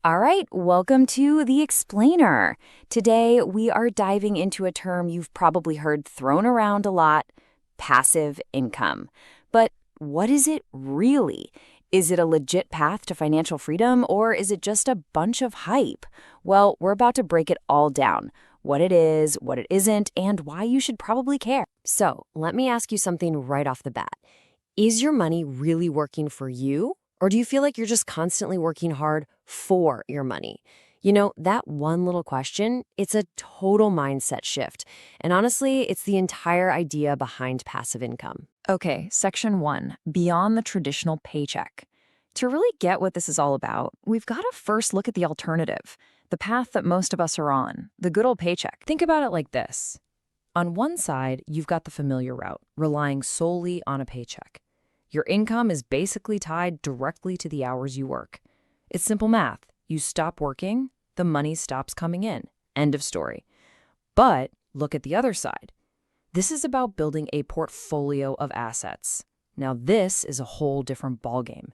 All right, welcome to the Explainer. Today, we are diving into a term you've probably heard thrown around a lot, passive income. But what is it really? Is it a legit path to financial freedom, or is it just a bunch of hype? Well, we're about to break it all down. What it is, what it isn't, and why you should probably care. So, let me ask you something right off the bat. Is your money really working for you? Or do you feel like you're just constantly working hard for your money? That one little question, it's a total mindset shift. And honestly, it's the entire idea behind passive income. Okay, section 1, beyond the traditional paycheck. To really get what this is all about, we've got to first look at the alternative, the path that most of us are on, the good old paycheck. Think about it like this. On one side, you've got the familiar route, relying solely on a paycheck. Your income is basically tied directly to the hours you work. It's simple math. You stop working, the money stops coming in. End of story. But look at the other side. This is about building a portfolio of assets. Now, this is a whole different ballgame.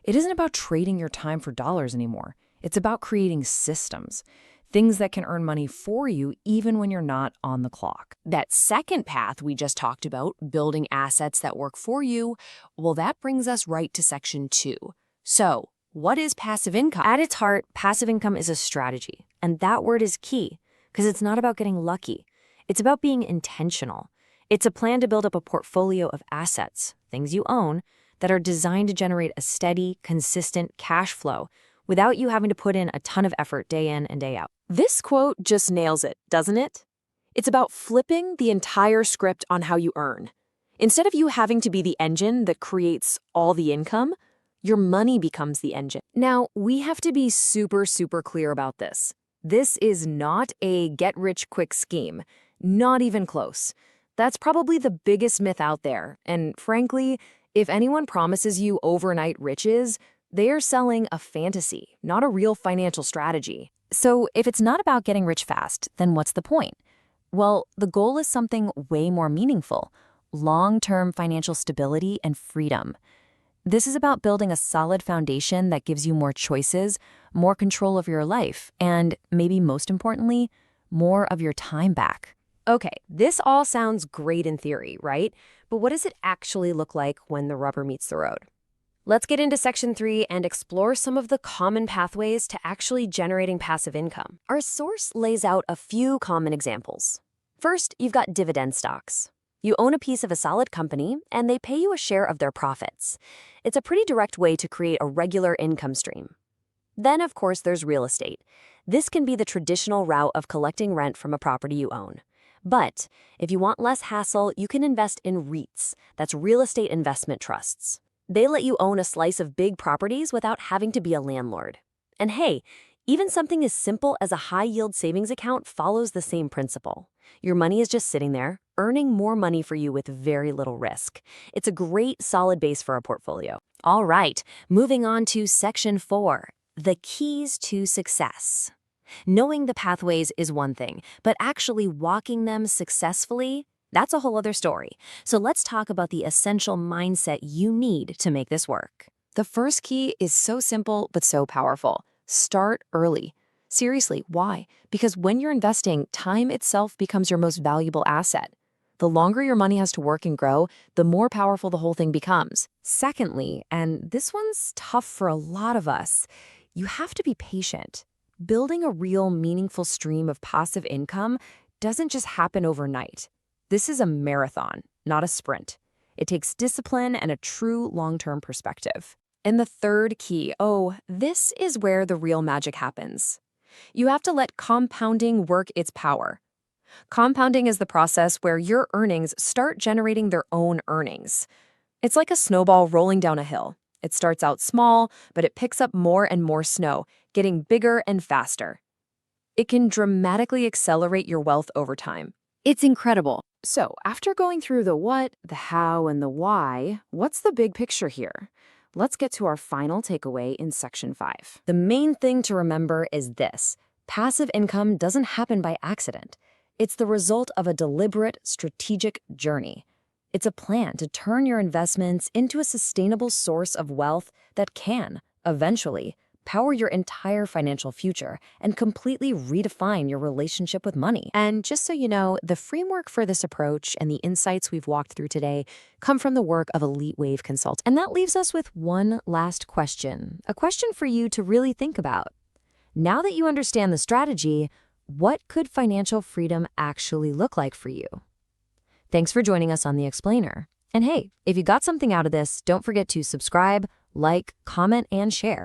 It isn't about trading your time for dollars anymore. It's about creating systems, things that can earn money for you even when you're not on the clock. That second path we just talked about, building assets that work for you, well, that brings us right to section 2. So, what is passive income? At its heart, passive income is a strategy. And that word is key, because it's not about getting lucky. It's about being intentional. It's a plan to build up a portfolio of assets, things you own, that are designed to generate a steady, consistent cash flow without you having to put in a ton of effort day in and day out. This quote just nails it, doesn't it? It's about flipping the entire script on how you earn. Instead of you having to be the engine that creates all the income, your money becomes the engine. Now, we have to be super clear about this. This is not a get-rich-quick scheme. Not even close. That's probably the biggest myth out there. And frankly, if anyone promises you overnight riches, they are selling a fantasy, not a real financial strategy. So if it's not about getting rich fast, then what's the point? Well, the goal is something way more meaningful: long-term financial stability and freedom. This is about building a solid foundation that gives you more choices, more control of your life, and maybe most importantly, more of your time back. Okay, this all sounds great in theory, right? But what does it actually look like when the rubber meets the road? Let's get into section 3 and explore some of the common pathways to actually generating passive income. Our source lays out a few common examples. First, you've got dividend stocks. You own a piece of a solid company, and they pay you a share of their profits. It's a pretty direct way to create a regular income stream. Then, of course, there's real estate. This can be the traditional route of collecting rent from a property you own. But if you want less hassle, you can invest in REITs. That's real estate investment trusts. They let you own a slice of big properties without having to be a landlord. And hey, even something as simple as a high-yield savings account follows the same principle. Your money is just sitting there, earning more money for you with very little risk. It's a great, solid base for a portfolio. All right, moving on to section 4, the keys to success. Knowing the pathways is one thing, but actually walking them successfully, that's a whole other story. So let's talk about the essential mindset you need to make this work. The first key is so simple but so powerful. Start early. Seriously, why? Because when you're investing, time itself becomes your most valuable asset. The longer your money has to work and grow, the more powerful the whole thing becomes. Secondly, and this one's tough for a lot of us, you have to be patient. Building a real, meaningful stream of passive income doesn't just happen overnight. This is a marathon, not a sprint. It takes discipline and a true long-term perspective. And the third key, this is where the real magic happens. You have to let compounding work its power. Compounding is the process where your earnings start generating their own earnings. It's like a snowball rolling down a hill. It starts out small, but it picks up more and more snow, getting bigger and faster. It can dramatically accelerate your wealth over time. It's incredible. So, after going through the what, the how, and the why, what's the big picture here? Let's get to our final takeaway in section 5. The main thing to remember is this: passive income doesn't happen by accident. It's the result of a deliberate, strategic journey. It's a plan to turn your investments into a sustainable source of wealth that can, eventually, power your entire financial future, and completely redefine your relationship with money. And just so you know, the framework for this approach and the insights we've walked through today come from the work of EliteWave Consulting. And that leaves us with one last question, a question for you to really think about. Now that you understand the strategy, what could financial freedom actually look like for you? Thanks for joining us on The Explainer. And hey, if you got something out of this, don't forget to subscribe, like, comment, and share.